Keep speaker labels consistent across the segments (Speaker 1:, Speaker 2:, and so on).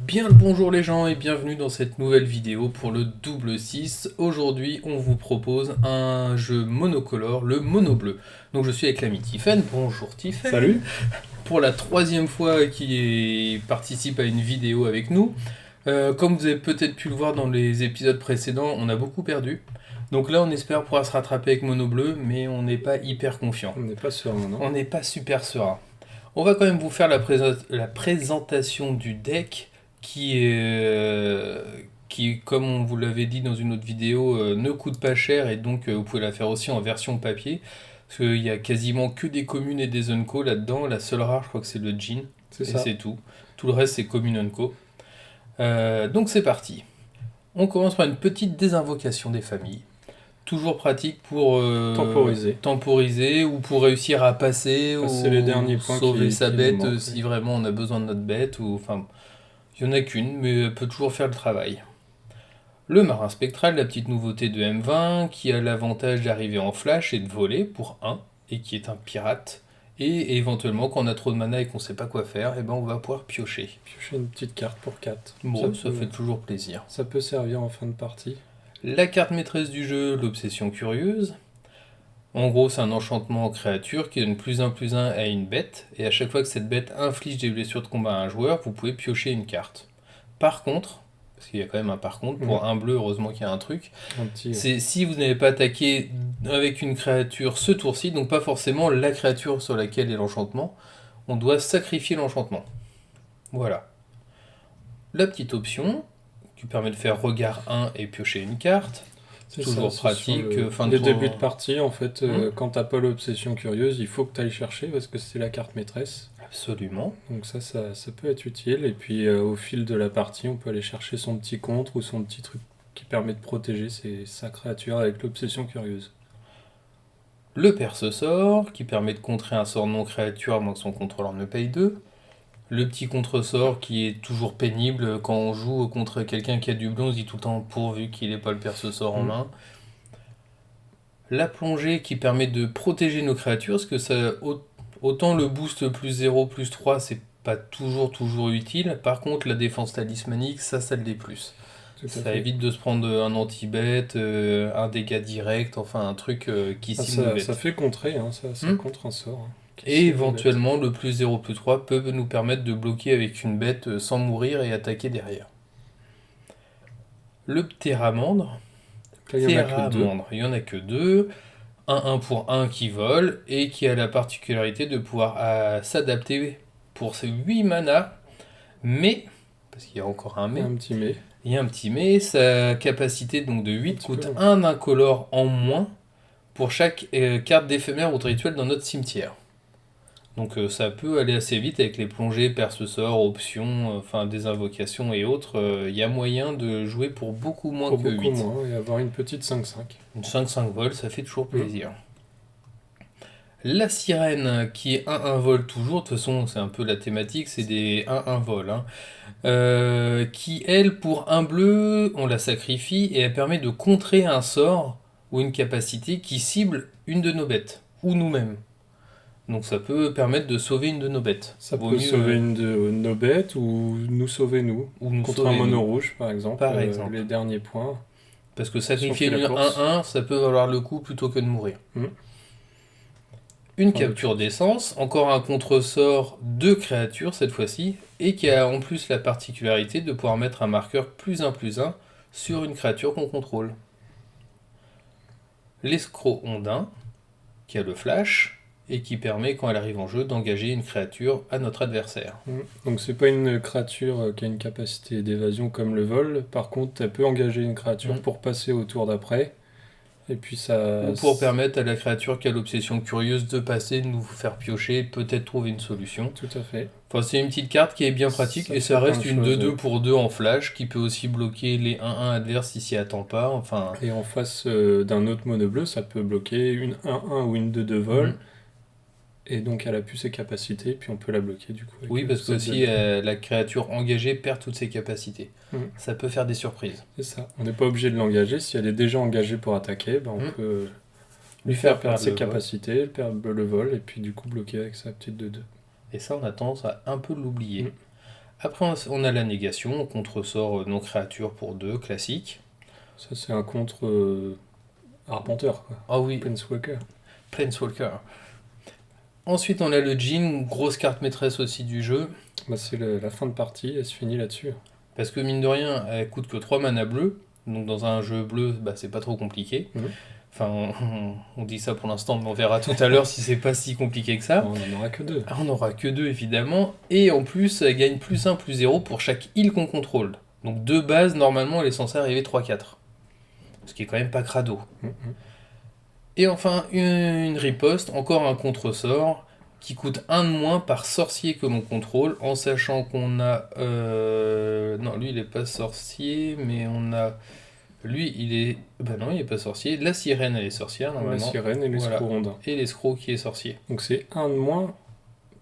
Speaker 1: Bien le bonjour les gens et bienvenue dans cette nouvelle vidéo pour le double 6. Aujourd'hui on vous propose un jeu monocolore, le mono bleu. Donc je suis avec l'ami Tiffen, bonjour Tiffen.
Speaker 2: Salut.
Speaker 1: Pour la troisième fois qui participe à une vidéo avec nous. Comme vous avez peut-être pu le voir dans les épisodes précédents, on a beaucoup perdu. Donc là on espère pouvoir se rattraper avec mono bleu, mais on n'est pas hyper confiant.
Speaker 2: On n'est pas serein, non?
Speaker 1: On n'est pas super serein. On va quand même vous faire la présentation du deck qui, comme on vous l'avait dit dans une autre vidéo, ne coûte pas cher et donc vous pouvez la faire aussi en version papier. Parce qu'il y a quasiment que des communes et des unco là-dedans. La seule rare, je crois que c'est le Jean.
Speaker 2: C'est
Speaker 1: Et
Speaker 2: ça.
Speaker 1: c'est tout. Tout le reste, c'est commune unco. Donc c'est parti. On commence par une petite désinvocation des familles. Toujours pratique pour
Speaker 2: Temporiser.
Speaker 1: temporiser ou pour réussir à passer
Speaker 2: Passer les derniers
Speaker 1: ou
Speaker 2: points
Speaker 1: sauver sa
Speaker 2: qui nous
Speaker 1: bête
Speaker 2: manquent,
Speaker 1: si
Speaker 2: oui.
Speaker 1: vraiment on a besoin de notre bête. Ou, enfin, il n'y en a qu'une, mais elle peut toujours faire le travail. Le marin spectral, la petite nouveauté de M20, qui a l'avantage d'arriver en flash et de voler pour un, et qui est un pirate. Et éventuellement, quand on a trop de mana et qu'on ne sait pas quoi faire, eh ben on va pouvoir piocher.
Speaker 2: Piocher une petite carte pour 4.
Speaker 1: Bon, ça fait toujours plaisir.
Speaker 2: Ça peut servir en fin de partie.
Speaker 1: La carte maîtresse du jeu, l'obsession curieuse. En gros, c'est un enchantement en créature qui donne plus un à une bête, et à chaque fois que cette bête inflige des blessures de combat à un joueur, vous pouvez piocher une carte. Par contre, parce qu'il y a quand même un par contre, pour un bleu, heureusement qu'il y a un truc,
Speaker 2: Un petit.
Speaker 1: c'est si vous n'avez pas attaqué avec une créature ce tour-ci, donc pas forcément la créature sur laquelle est l'enchantement, on doit sacrifier l'enchantement. Voilà. La petite option, qui permet de faire regard 1 et piocher une carte.
Speaker 2: C'est
Speaker 1: Toujours
Speaker 2: ça, c'est sur
Speaker 1: pratique, fin de
Speaker 2: les
Speaker 1: tour.
Speaker 2: débuts de partie, en fait,
Speaker 1: Hmm.
Speaker 2: quand t'as pas l'obsession curieuse, il faut que tu ailles chercher parce que c'est la carte maîtresse.
Speaker 1: Absolument.
Speaker 2: Donc ça peut être utile. Et puis au fil de la partie, on peut aller chercher son petit contre ou son petit truc qui permet de protéger sa créature avec l'obsession curieuse.
Speaker 1: Le perce-sort, qui permet de contrer un sort non créature à moins que son contrôleur ne paye 2. Le petit contre-sort qui est toujours pénible quand on joue contre quelqu'un qui a du bleu, on se dit tout le temps pourvu qu'il n'ait pas le perce-sort en main. La plongée qui permet de protéger nos créatures, parce que ça, autant le boost plus 0, plus 3, c'est pas toujours utile. Par contre, la défense talismanique, ça l'est plus.
Speaker 2: Tout à
Speaker 1: Ça
Speaker 2: fait.
Speaker 1: évite de se prendre un anti-bête, un dégât direct, enfin un truc qui
Speaker 2: Ah,
Speaker 1: cible nos
Speaker 2: ça
Speaker 1: bêtes.
Speaker 2: fait contrer, hein, ça
Speaker 1: Hmm.
Speaker 2: contre un sort, hein, qui
Speaker 1: Et
Speaker 2: cible les bêtes.
Speaker 1: éventuellement, le plus 0, plus 3 peuvent nous permettre de bloquer avec une bête sans mourir et attaquer derrière. Le ptéramandre.
Speaker 2: Là, il y en a que deux.
Speaker 1: Il n'y en a que deux. Un pour un qui vole et qui a la particularité de pouvoir s'adapter pour ses 8 mana. Mais, parce qu'il y a encore un
Speaker 2: Il y a
Speaker 1: mais,
Speaker 2: un petit mais.
Speaker 1: il y a un petit mais, sa capacité donc de 8
Speaker 2: petit
Speaker 1: coûte
Speaker 2: peu.
Speaker 1: un incolore en moins pour chaque carte d'éphémère ou de rituel dans notre cimetière. Donc ça peut aller assez vite avec les plongées, perce-sort, options, enfin des invocations et autres. Il y a moyen de jouer pour beaucoup moins
Speaker 2: Pour
Speaker 1: que
Speaker 2: beaucoup
Speaker 1: 8.
Speaker 2: moins, et avoir une petite 5-5.
Speaker 1: Une 5-5 vol, ça fait toujours plaisir. La sirène qui est 1-1 vol toujours, de toute façon c'est un peu la thématique, c'est des 1-1 vol. Hein. Qui elle, pour un bleu, on la sacrifie et elle permet de contrer un sort ou une capacité qui cible une de nos bêtes, ou nous-mêmes. Donc ça peut permettre de sauver une de nos bêtes.
Speaker 2: Ça
Speaker 1: Vaut
Speaker 2: peut
Speaker 1: mieux,
Speaker 2: sauver une de nos bêtes ou nous sauver nous.
Speaker 1: ou nous
Speaker 2: Contre un
Speaker 1: sauver
Speaker 2: mono
Speaker 1: nous,
Speaker 2: rouge, par exemple.
Speaker 1: par exemple.
Speaker 2: Les derniers points.
Speaker 1: Parce que
Speaker 2: Si on
Speaker 1: sacrifier
Speaker 2: fait la
Speaker 1: une
Speaker 2: course.
Speaker 1: 1-1, ça peut valoir le coup plutôt que de mourir.
Speaker 2: Hmm.
Speaker 1: Une
Speaker 2: Enfin,
Speaker 1: capture d'essence, encore un contre-sort de créature cette fois-ci, et qui a en plus la particularité de pouvoir mettre un marqueur plus un sur une créature qu'on contrôle. L'escroc ondin, qui a le flash, et qui permet, quand elle arrive en jeu, d'engager une créature à notre adversaire.
Speaker 2: Donc c'est pas une créature qui a une capacité d'évasion comme le vol. Par contre, elle peut engager une créature pour passer au tour d'après. Et puis ça.
Speaker 1: Ou pour permettre à la créature qui a l'obsession curieuse de passer, de nous faire piocher, peut-être trouver une solution.
Speaker 2: Tout à fait.
Speaker 1: Enfin, c'est une petite carte qui est bien pratique
Speaker 2: Ça
Speaker 1: et
Speaker 2: fait
Speaker 1: ça
Speaker 2: plein
Speaker 1: reste
Speaker 2: de
Speaker 1: une
Speaker 2: choses,
Speaker 1: 2-2 pour 2 en flash qui peut aussi bloquer les 1-1 adverses si s'y attend pas. Enfin,
Speaker 2: Et en face d'un autre mono bleu, ça peut bloquer une 1-1 ou une 2-2 vol. Et donc elle a plus ses capacités, puis on peut la bloquer du coup.
Speaker 1: oui, parce que aussi la créature engagée perd toutes ses capacités. Ça peut faire des surprises.
Speaker 2: C'est ça. On n'est pas obligé de l'engager. Si elle est déjà engagée pour attaquer, ben on peut lui faire perdre ses capacités, perdre le vol, et puis du coup bloquer avec sa petite 2-2.
Speaker 1: Et ça, on a tendance à un peu l'oublier. Après, on a la négation, contre-sort non-créature pour 2, classique.
Speaker 2: Ça, c'est un contre arpenteur, quoi.
Speaker 1: Ah oui,
Speaker 2: Planeswalker.
Speaker 1: Planeswalker. Ensuite, on a le Djinn, grosse carte maîtresse aussi du jeu.
Speaker 2: Bah, c'est la fin de partie, elle se finit là-dessus.
Speaker 1: Parce que mine de rien, elle coûte que 3 mana bleus. Donc dans un jeu bleu, bah, c'est pas trop compliqué.
Speaker 2: Mhm.
Speaker 1: Enfin, on dit ça pour l'instant, mais on verra tout à l'heure si c'est pas si compliqué que ça.
Speaker 2: On n'en aura que 2.
Speaker 1: Ah, on n'aura que 2 évidemment. Et en plus, elle gagne +1, +0 pour chaque île qu'on contrôle. Donc de base, normalement, elle est censée arriver 3-4. Ce qui est quand même pas crado. Et enfin, une riposte, encore un contre-sort, qui coûte 1 de moins par sorcier que l'on contrôle, en sachant qu'on a... Non, lui, il est pas sorcier, mais on a... Lui, il est... Bah non, il est pas sorcier. La sirène, elle est sorcière,
Speaker 2: La
Speaker 1: normalement.
Speaker 2: sirène et
Speaker 1: Voilà.
Speaker 2: l'escroc rondin.
Speaker 1: Et l'escroc qui est sorcier.
Speaker 2: Donc c'est un de moins,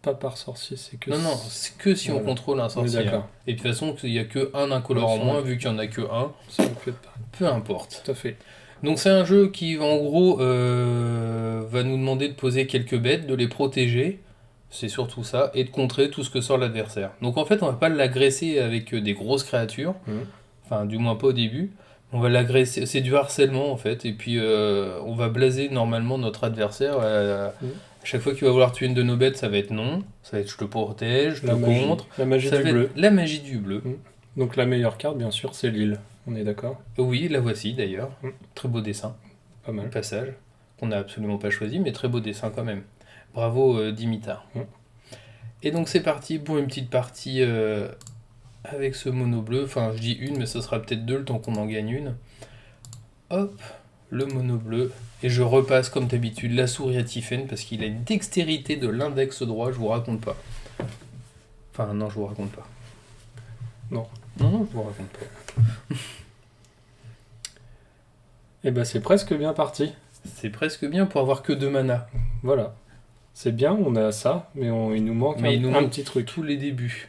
Speaker 2: pas par sorcier, c'est que...
Speaker 1: Non, c'est que si on
Speaker 2: Voilà.
Speaker 1: contrôle un
Speaker 2: On est
Speaker 1: sorcier.
Speaker 2: d'accord.
Speaker 1: Et de toute façon, il n'y a que un incolore en
Speaker 2: Ouais, ça
Speaker 1: moins,
Speaker 2: va.
Speaker 1: vu qu'il n'y en a que un.
Speaker 2: Ça peut être pareil.
Speaker 1: Peu importe.
Speaker 2: Tout à fait.
Speaker 1: Donc c'est un jeu qui, en gros, va nous demander de poser quelques bêtes, de les protéger, c'est surtout ça, et de contrer tout ce que sort l'adversaire. Donc en fait, on va pas l'agresser avec des grosses créatures,
Speaker 2: Mhm.
Speaker 1: enfin du moins pas au début. On va l'agresser, c'est du harcèlement en fait, et puis on va blaser normalement notre adversaire.
Speaker 2: Mhm.
Speaker 1: À chaque fois qu'il va vouloir tuer une de nos bêtes, ça va être non, ça va être je te protège, je te contre.
Speaker 2: La magie
Speaker 1: Ça
Speaker 2: du
Speaker 1: va
Speaker 2: bleu.
Speaker 1: être la magie du bleu.
Speaker 2: Donc la meilleure carte, bien sûr, c'est l'île. On est d'accord?
Speaker 1: Oui, la voici d'ailleurs.
Speaker 2: Mm.
Speaker 1: Très beau dessin.
Speaker 2: Pas
Speaker 1: Le
Speaker 2: mal.
Speaker 1: passage, qu'on n'a absolument pas choisi, mais très beau dessin quand même. Bravo Dimitar.
Speaker 2: Mm.
Speaker 3: Et
Speaker 1: donc c'est parti pour une petite partie avec ce mono bleu. Enfin, je dis une, mais ce sera peut-être 2 le temps qu'on en gagne une. Hop, le mono bleu. Et je repasse comme d'habitude la souris à Tiffen parce qu'il a une dextérité de l'index droit, je vous raconte pas. Enfin, non, je vous raconte pas.
Speaker 2: Non.
Speaker 1: Non, je vous raconte pas.
Speaker 2: Et ben c'est presque bien parti.
Speaker 1: C'est presque bien pour avoir que 2 mana.
Speaker 2: Voilà. C'est bien, on a ça, mais il nous manque
Speaker 1: Mais il nous
Speaker 2: un
Speaker 1: manque
Speaker 2: petit truc.
Speaker 1: tous les débuts.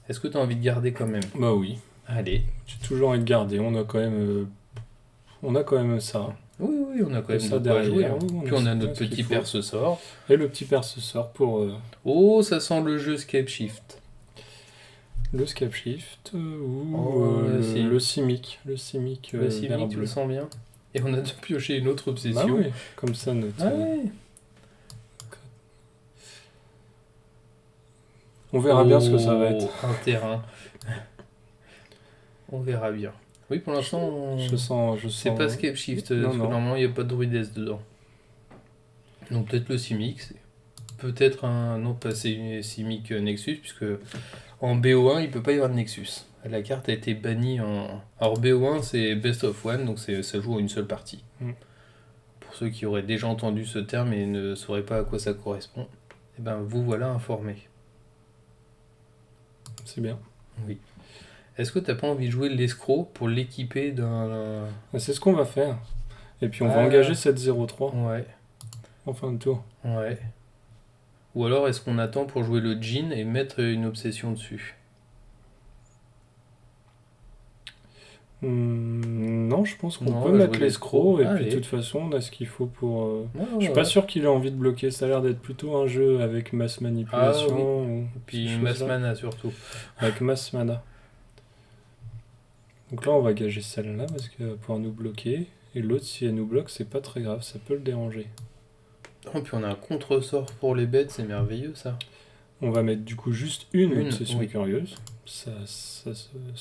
Speaker 1: Est-ce que tu as envie de garder quand même?
Speaker 2: Bah oui,
Speaker 1: Allez.
Speaker 2: j'ai toujours envie de garder. On a quand même ça.
Speaker 1: Oui, on a quand même
Speaker 2: Ça
Speaker 1: de quoi
Speaker 2: derrière,
Speaker 1: jouer. Hein.
Speaker 2: oui, on
Speaker 1: Puis
Speaker 2: a
Speaker 1: on a
Speaker 2: ce
Speaker 1: notre
Speaker 2: qu'il
Speaker 1: petit
Speaker 2: faut.
Speaker 1: perce sort.
Speaker 2: Et le petit père se sort pour
Speaker 1: Oh, ça sent le jeu Scape Shift.
Speaker 2: le Scape Shift ou
Speaker 1: Oh, si.
Speaker 2: le Simic. Le Simic
Speaker 1: Le
Speaker 2: vert
Speaker 1: Simic, tu
Speaker 2: bleu.
Speaker 1: le sens bien. Et on a de piocher une autre
Speaker 2: Bah
Speaker 1: obsession.
Speaker 2: oui, comme ça notre...
Speaker 1: Ah ouais.
Speaker 2: On verra bien ce que ça va être.
Speaker 1: Un terrain. On verra bien. Oui, pour l'instant,
Speaker 2: Je sens...
Speaker 1: c'est pas Scape Shift.
Speaker 2: Non,
Speaker 1: Parce que
Speaker 2: non.
Speaker 1: normalement, il n'y a pas de druidesse dedans. Donc peut-être le Simic. Peut-être un... Non, pas Simic Nexus, puisque en BO1, il peut pas y avoir de Nexus. La carte a été bannie en... Alors BO1, c'est Best of One, donc ça joue à une seule partie.
Speaker 2: Mm.
Speaker 1: Pour ceux qui auraient déjà entendu ce terme et ne sauraient pas à quoi ça correspond, eh ben vous voilà informés.
Speaker 2: C'est bien.
Speaker 1: Oui. Est-ce que t'as pas envie de jouer l'escroc pour l'équiper d'un...
Speaker 2: C'est ce qu'on va faire. Et puis on va
Speaker 1: Ah.
Speaker 2: engager cette 0-3
Speaker 1: Ouais,
Speaker 2: en fin de tour.
Speaker 1: ouais. Ou alors est-ce qu'on attend pour jouer le Djinn et mettre une obsession dessus?
Speaker 2: Non, je pense qu'on
Speaker 1: Non, on
Speaker 2: peut
Speaker 1: va
Speaker 2: mettre
Speaker 1: jouer
Speaker 2: l'escroc. Et
Speaker 1: l'escroc.
Speaker 2: puis de
Speaker 1: Allez.
Speaker 2: toute façon, on a ce qu'il faut pour...
Speaker 1: Ouais,
Speaker 2: Je suis
Speaker 1: ouais,
Speaker 2: pas
Speaker 1: ouais.
Speaker 2: sûr qu'il ait envie de bloquer. Ça a l'air d'être plutôt un jeu avec masse manipulation. ou
Speaker 1: Et puis
Speaker 2: ces
Speaker 1: Mass
Speaker 2: choses-là.
Speaker 1: Mana surtout.
Speaker 2: Avec masse mana. Donc là, on va gager celle-là parce qu'elle va pouvoir nous bloquer. Et l'autre, si elle nous bloque, c'est pas très grave. Ça peut le déranger.
Speaker 1: Oh, puis on a un contre-sort pour les bêtes, c'est merveilleux ça.
Speaker 2: On va mettre du coup juste une
Speaker 1: Une,
Speaker 2: obsession
Speaker 1: oui.
Speaker 2: curieuse. Ça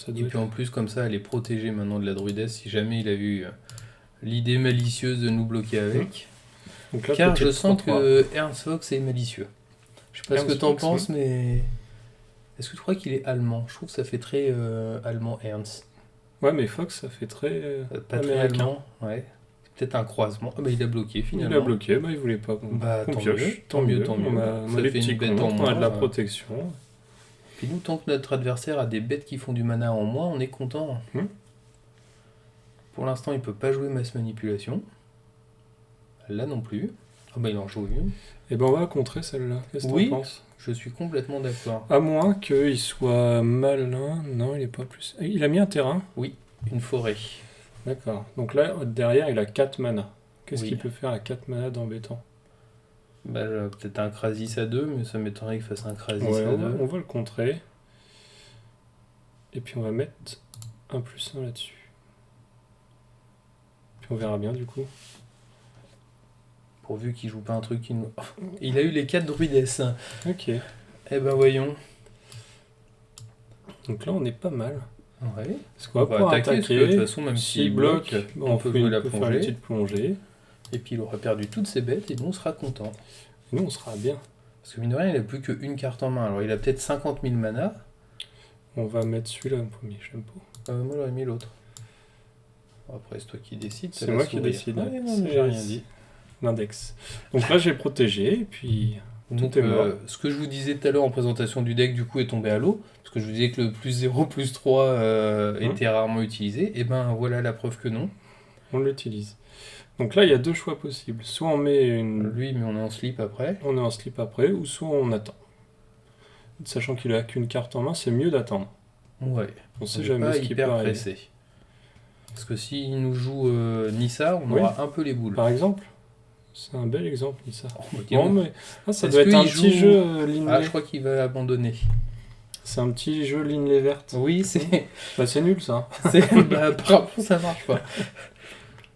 Speaker 1: Et
Speaker 2: doit
Speaker 1: puis en plus comme ça, elle est protégée maintenant de la druidesse si jamais il a eu l'idée malicieuse de nous bloquer avec.
Speaker 2: Donc là,
Speaker 1: Car je
Speaker 2: peut-être
Speaker 1: sens
Speaker 2: 3-3.
Speaker 1: que Ernst Fox est malicieux. Je sais pas ce que
Speaker 2: Ernst
Speaker 1: t'en
Speaker 2: Fox,
Speaker 1: penses, mais... Est-ce que tu crois qu'il est allemand? Je trouve que ça fait très allemand Ernst.
Speaker 2: Ouais, mais Fox, ça fait très
Speaker 1: Pas très
Speaker 2: américain.
Speaker 1: allemand, ouais. C'est peut-être un croisement. Ah bah il a bloqué finalement.
Speaker 2: Il a bloqué, bah il voulait pas qu'on
Speaker 1: Bah,
Speaker 2: qu'on
Speaker 1: tant
Speaker 2: pioche.
Speaker 1: mieux, tant mieux, tant mieux.
Speaker 2: On
Speaker 1: Ça
Speaker 2: a les
Speaker 1: fait une
Speaker 2: petits
Speaker 1: bête en
Speaker 2: contre, on a de la
Speaker 1: moins,
Speaker 2: protection.
Speaker 1: Puis nous, tant que notre adversaire a des bêtes qui font du mana en moins, on est content. Pour l'instant, il peut pas jouer masse manipulation. Là non plus. Ah bah il en joue une.
Speaker 2: Et ben on va contrer celle-là. Qu'est-ce que
Speaker 1: Oui.
Speaker 2: t'en penses?
Speaker 1: Je suis complètement d'accord.
Speaker 2: À moins qu'il soit malin. Non, il est pas plus. Il a mis un terrain.
Speaker 1: Une forêt.
Speaker 2: D'accord. Donc là, derrière, il a 4 mana. Qu'est-ce
Speaker 1: Oui.
Speaker 2: qu'il peut faire à 4 mana d'embêtant?
Speaker 1: Bah, peut-être un Krasis à 2, mais ça m'étonnerait qu'il fasse un Krasis
Speaker 2: Ouais,
Speaker 1: à 2.
Speaker 2: on va le contrer. Et puis on va mettre un +1 là-dessus. Puis on verra bien du coup.
Speaker 1: Pourvu qu'il joue pas un truc qui nous... Il a eu les 4 druides.
Speaker 2: Ok.
Speaker 1: Eh ben voyons.
Speaker 2: Donc là on est pas mal.
Speaker 1: Ouais.
Speaker 2: Parce qu'on va pouvoir
Speaker 1: attaquer, parce que de toute façon, même
Speaker 2: s'il
Speaker 1: s'il bloque,
Speaker 2: bon,
Speaker 1: on peut jouer la
Speaker 2: faire une
Speaker 1: plongée.
Speaker 2: petite plongée.
Speaker 1: Et puis il aura perdu toutes ses bêtes et nous on sera content.
Speaker 2: Et nous on sera bien.
Speaker 1: Parce que mine de rien, il a plus qu'une carte en main. Alors il a peut-être 50 000 mana.
Speaker 2: On va mettre celui-là en premier, j'aime pas.
Speaker 1: Moi j'aurais mis l'autre. Après c'est toi qui décides.
Speaker 2: C'est moi qui décide.
Speaker 1: Ouais, non, mais j'ai rien dit.
Speaker 2: L'index. Donc là j'ai protégé et puis
Speaker 1: Donc
Speaker 2: est mort.
Speaker 1: ce que je vous disais tout à l'heure en présentation du deck du coup est tombé à l'eau. Parce que je vous disais que le +0, +3 était rarement utilisé. Et ben voilà la preuve que non.
Speaker 2: on l'utilise. Donc là il y a deux choix possibles. Soit on met une...
Speaker 1: Lui mais on est en slip après.
Speaker 2: on est en slip après, ou soit on attend. Sachant qu'il a qu'une carte en main, c'est mieux d'attendre.
Speaker 1: Ouais.
Speaker 2: On sait
Speaker 1: On est
Speaker 2: jamais
Speaker 1: pas
Speaker 2: ce qui peut
Speaker 1: hyper
Speaker 2: arriver.
Speaker 1: pressé. Parce que s'il nous joue Nissa, on
Speaker 2: Oui.
Speaker 1: aura un peu les boules.
Speaker 2: Par exemple, c'est un bel exemple, Nissa.
Speaker 1: Ok,
Speaker 2: Bon,
Speaker 1: bon.
Speaker 2: mais... ah, ça
Speaker 1: Est-ce
Speaker 2: doit être un
Speaker 1: qu'il
Speaker 2: petit
Speaker 1: joue-
Speaker 2: jeu Linley.
Speaker 1: Ah, je crois qu'il va abandonner.
Speaker 2: C'est un petit jeu Linley verte.
Speaker 1: Oui, c'est.
Speaker 2: Bah, c'est nul ça.
Speaker 1: Bah, apparemment, ça marche pas.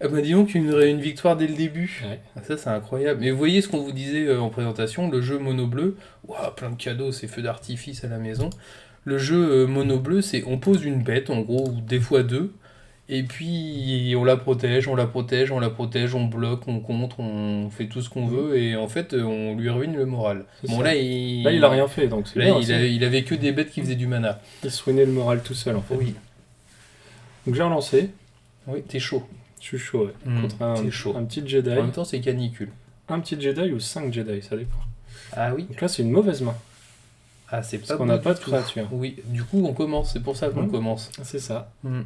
Speaker 1: Ah bah, dis donc, une victoire dès le début.
Speaker 2: Ouais.
Speaker 1: Ah, ça, c'est incroyable. Mais vous voyez ce qu'on vous disait en présentation, le jeu mono bleu. Ouah, plein de cadeaux, c'est feux d'artifice à la maison. Le jeu mono bleu, c'est on pose une bête, en gros, ou des fois deux. Et puis on la protège, on la protège, on la protège, on bloque, on contre, on fait tout ce qu'on veut et en fait on lui ruine le moral.
Speaker 2: C'est
Speaker 1: Bon
Speaker 2: ça.
Speaker 1: là il
Speaker 2: Là, il a rien fait, donc c'est
Speaker 1: Là,
Speaker 2: bien.
Speaker 1: il avait que des bêtes qui faisaient du mana.
Speaker 2: Il se ruinait le moral tout seul en fait.
Speaker 1: Oui,
Speaker 2: Donc j'ai relancé.
Speaker 1: oui, t'es chaud.
Speaker 2: Je suis chaud, ouais.
Speaker 1: Mm,
Speaker 2: Contre
Speaker 1: c'est chaud.
Speaker 2: un petit Jedi.
Speaker 1: En même temps c'est canicule.
Speaker 2: Un petit Jedi ou 5 Jedi, ça dépend.
Speaker 1: Ah oui.
Speaker 2: Donc là, c'est une mauvaise main.
Speaker 1: Ah c'est
Speaker 2: Parce
Speaker 1: pas
Speaker 2: qu'on
Speaker 1: bon
Speaker 2: n'a
Speaker 1: du
Speaker 2: pas de
Speaker 1: tout.
Speaker 2: créature.
Speaker 1: Oui, du coup on commence, c'est pour ça qu'on
Speaker 2: Mm.
Speaker 1: commence.
Speaker 2: C'est ça.
Speaker 1: Mm.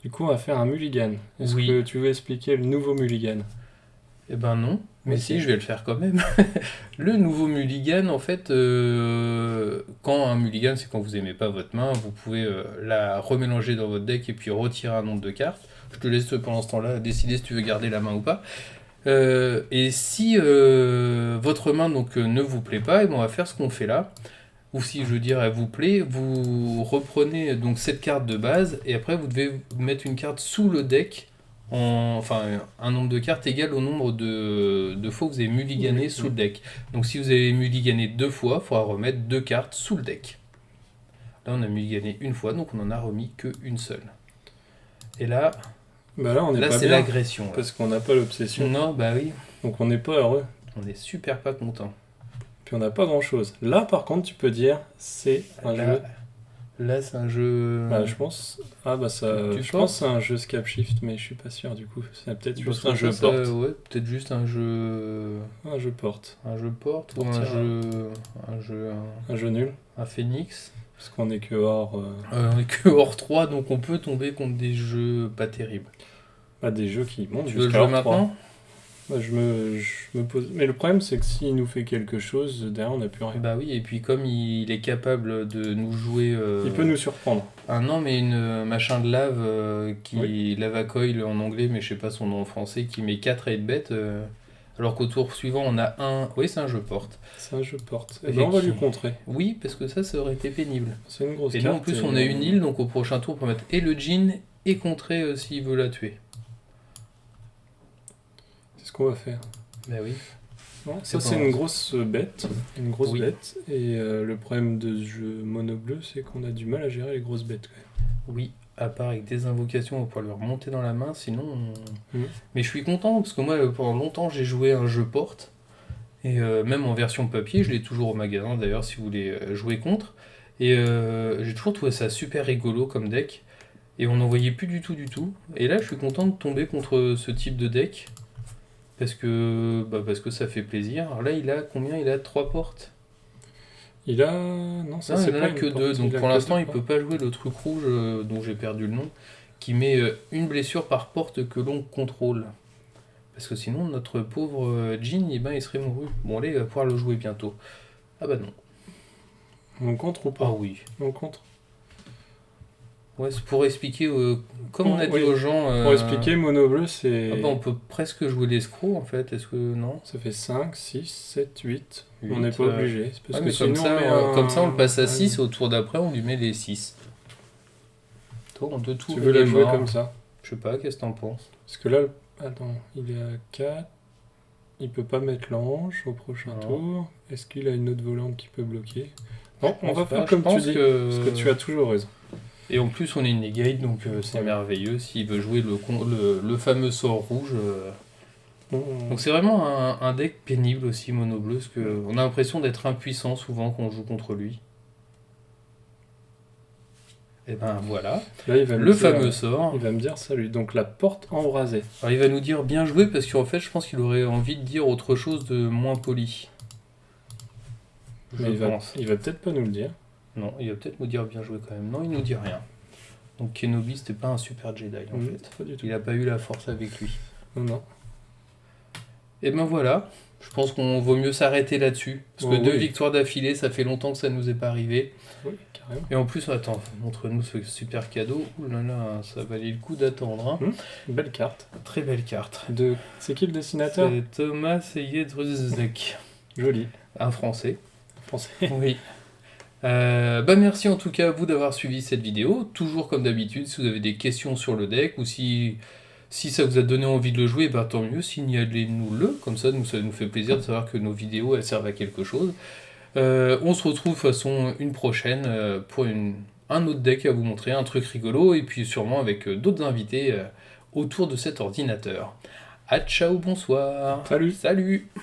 Speaker 2: Du coup, on va faire un mulligan. Est-ce
Speaker 1: Oui.
Speaker 2: que tu veux expliquer le nouveau mulligan?
Speaker 1: Eh ben non, mais
Speaker 2: Ok.
Speaker 1: si, je vais le faire quand même. Le nouveau mulligan, en fait, quand un mulligan, c'est quand vous aimez pas votre main, vous pouvez la remélanger dans votre deck et puis retirer un nombre de cartes. Je te laisse pendant ce temps-là décider si tu veux garder la main ou pas. Et si votre main donc ne vous plaît pas, et ben, on va faire ce qu'on fait là. Ou si je veux dire elle vous plaît, vous reprenez donc cette carte de base et après vous devez mettre une carte sous le deck. Enfin, un nombre de cartes égal au nombre de fois que vous avez mulligané
Speaker 2: Oui.
Speaker 1: sous le deck. Donc si vous avez mulligané 2 fois, il faudra remettre 2 cartes sous le deck. Là on a mulligané une fois, donc on en a remis qu'une seule. Et là,
Speaker 2: Bah là, on n'est pas
Speaker 1: c'est
Speaker 2: bien.
Speaker 1: l'agression. là.
Speaker 2: Parce qu'on n'a pas l'obsession.
Speaker 1: Non, bah oui,
Speaker 2: Donc on n'est pas heureux.
Speaker 1: on est super pas content.
Speaker 2: Puis on n'a pas grand chose. Là, par contre, tu peux dire, c'est un jeu.
Speaker 1: Là c'est un jeu...
Speaker 2: Bah, je pense. Ah, bah ça.
Speaker 1: Tu
Speaker 2: Je
Speaker 1: penses
Speaker 2: pense que c'est un jeu Scap Shift, mais je suis pas sûr du coup. C'est peut-être
Speaker 1: Parce
Speaker 2: juste
Speaker 1: que
Speaker 2: un jeu
Speaker 1: ça,
Speaker 2: porte.
Speaker 1: ouais, peut-être juste un jeu...
Speaker 2: Un jeu porte.
Speaker 1: Un jeu porte ou
Speaker 2: Portière. Un jeu nul.
Speaker 1: un phoenix.
Speaker 2: Parce qu'on est que hors.
Speaker 1: On est que hors 3, donc on peut tomber contre des jeux pas terribles.
Speaker 2: Pas des jeux qui montent
Speaker 1: Tu veux le
Speaker 2: jusqu'à
Speaker 1: jouer
Speaker 2: hors 3.
Speaker 1: maintenant?
Speaker 2: Bah, je me pose. Mais le problème, c'est que s'il nous fait quelque chose, derrière, on n'a plus rien.
Speaker 1: Bah oui, et puis comme il est capable de nous jouer...
Speaker 2: Il peut nous surprendre.
Speaker 1: non, mais une machin de lave qui...
Speaker 2: Oui.
Speaker 1: Lava Coil en anglais, mais je sais pas son nom en français, qui met 4 8 bêtes, alors qu'au tour suivant, on a un... Oui, c'est un jeu porte.
Speaker 2: C'est un jeu porte.
Speaker 1: Et
Speaker 2: Et ben, on va
Speaker 1: qui-
Speaker 2: lui contrer.
Speaker 1: Oui, parce que ça aurait été pénible.
Speaker 2: C'est une grosse
Speaker 1: Et
Speaker 2: carte.
Speaker 1: là, en plus, on a une île, donc au prochain tour, on peut mettre et le djinn et contrer s'il veut la tuer.
Speaker 2: C'est ce qu'on va faire.
Speaker 1: Bah oui.
Speaker 2: Non,
Speaker 1: C'est
Speaker 2: ça, c'est
Speaker 1: pas
Speaker 2: une
Speaker 1: grave.
Speaker 2: grosse bête. Une grosse
Speaker 1: Oui.
Speaker 2: bête. Et le problème de ce jeu mono bleu, c'est qu'on a du mal à gérer les grosses bêtes quand même.
Speaker 1: Oui, à part avec des invocations, on va pouvoir le remonter dans la main, sinon...
Speaker 2: Mhm.
Speaker 1: Mais je suis content, parce que moi, pendant longtemps, j'ai joué un jeu porte, et même en version papier, je l'ai toujours au magasin, d'ailleurs, si vous voulez jouer contre, et j'ai toujours trouvé ça super rigolo comme deck, et on n'en voyait plus du tout, et là, je suis content de tomber contre ce type de deck, parce que ça fait plaisir. Alors là, il a combien? Il a 3 portes.
Speaker 2: Il a. Non, ça
Speaker 1: Non,
Speaker 2: c'est
Speaker 1: il en
Speaker 2: pas
Speaker 1: a
Speaker 2: une
Speaker 1: que
Speaker 2: porte,
Speaker 1: 2, donc
Speaker 2: a
Speaker 1: pour
Speaker 2: que
Speaker 1: l'instant
Speaker 2: deux
Speaker 1: il peut pas jouer le truc rouge dont j'ai perdu le nom, qui met une blessure par porte que l'on contrôle. Parce que sinon notre pauvre Jin, eh ben, il serait mouru. Bon là il va pouvoir le jouer bientôt. Ah bah non.
Speaker 2: On contre ou pas?
Speaker 1: Ah oui.
Speaker 2: On contre.
Speaker 1: Ouais, c'est pour expliquer, comme on a dit
Speaker 2: Oui.
Speaker 1: aux gens...
Speaker 2: Pour expliquer, mono bleu, c'est.
Speaker 1: ah bah, on peut presque jouer l'escroc en fait, est-ce que non?
Speaker 2: Ça fait 5, 6, 7, 8. On
Speaker 1: Huit,
Speaker 2: n'est pas obligé. C'est parce
Speaker 1: Ouais,
Speaker 2: que
Speaker 1: mais
Speaker 2: sinon,
Speaker 1: comme ça,
Speaker 2: on met
Speaker 1: comme ça on le passe à
Speaker 2: un-
Speaker 1: 6, au tour d'après on lui met les 6. Toi, on peut tout
Speaker 2: Tu veux la jouer
Speaker 1: mort.
Speaker 2: comme ça?
Speaker 1: Je sais pas, qu'est-ce que t'en penses?
Speaker 2: Parce que là, attends, il est à 4. Il peut pas mettre l'ange au prochain
Speaker 1: Non.
Speaker 2: tour. Est-ce qu'il a une autre volante qui peut bloquer? Non,
Speaker 1: Je
Speaker 2: on
Speaker 1: pense
Speaker 2: va
Speaker 1: pas,
Speaker 2: faire
Speaker 1: je
Speaker 2: comme tu
Speaker 1: pense
Speaker 2: dis.
Speaker 1: que-
Speaker 2: Parce que tu as toujours raison.
Speaker 1: Et en plus, on est negate, donc c'est
Speaker 2: Ouais.
Speaker 1: merveilleux. S'il veut jouer le fameux sort rouge. Donc c'est vraiment un deck pénible aussi, mono bleu, parce qu'on a l'impression d'être impuissant souvent quand on joue contre lui. Et ben voilà,
Speaker 2: Là, il va me
Speaker 1: le
Speaker 2: dire,
Speaker 1: fameux sort.
Speaker 2: il va me dire salut. Donc la porte embrasée.
Speaker 1: Alors il va nous dire bien joué, parce qu'en fait, je pense qu'il aurait envie de dire autre chose de moins poli. Je
Speaker 2: Mais
Speaker 1: pense.
Speaker 2: il va peut-être pas nous le dire.
Speaker 1: Non, il va peut-être nous dire bien joué quand même. Non, il nous dit rien. Donc Kenobi, c'était pas un super Jedi en
Speaker 2: Mhm,
Speaker 1: fait.
Speaker 2: pas du tout.
Speaker 1: Il a pas eu la force avec lui.
Speaker 2: Non.
Speaker 1: Et ben voilà, je pense qu'on vaut mieux s'arrêter là-dessus. Parce que
Speaker 2: Oh,
Speaker 1: 2
Speaker 2: oui.
Speaker 1: victoires d'affilée, ça fait longtemps que ça nous est pas arrivé.
Speaker 2: Oui, carrément.
Speaker 1: Et en plus, attends, montre-nous ce super cadeau. Ouh là là, ça valait le coup d'attendre. Hein.
Speaker 2: Belle carte.
Speaker 1: Très belle carte.
Speaker 2: C'est qui le dessinateur?
Speaker 1: C'est Thomas Jedrzejczyk,
Speaker 2: Joli.
Speaker 1: un Français.
Speaker 2: Français.
Speaker 1: Oui. Bah merci en tout cas à vous d'avoir suivi cette vidéo. Toujours comme d'habitude, si vous avez des questions sur le deck ou si ça vous a donné envie de le jouer, bah tant mieux, signalez-nous-le. Comme ça nous fait plaisir de savoir que nos vidéos elles servent à quelque chose. On se retrouve de façon une prochaine pour un autre deck à vous montrer, un truc rigolo, et puis sûrement avec d'autres invités autour de cet ordinateur. Ah ciao, bonsoir.
Speaker 2: Salut.
Speaker 1: Salut.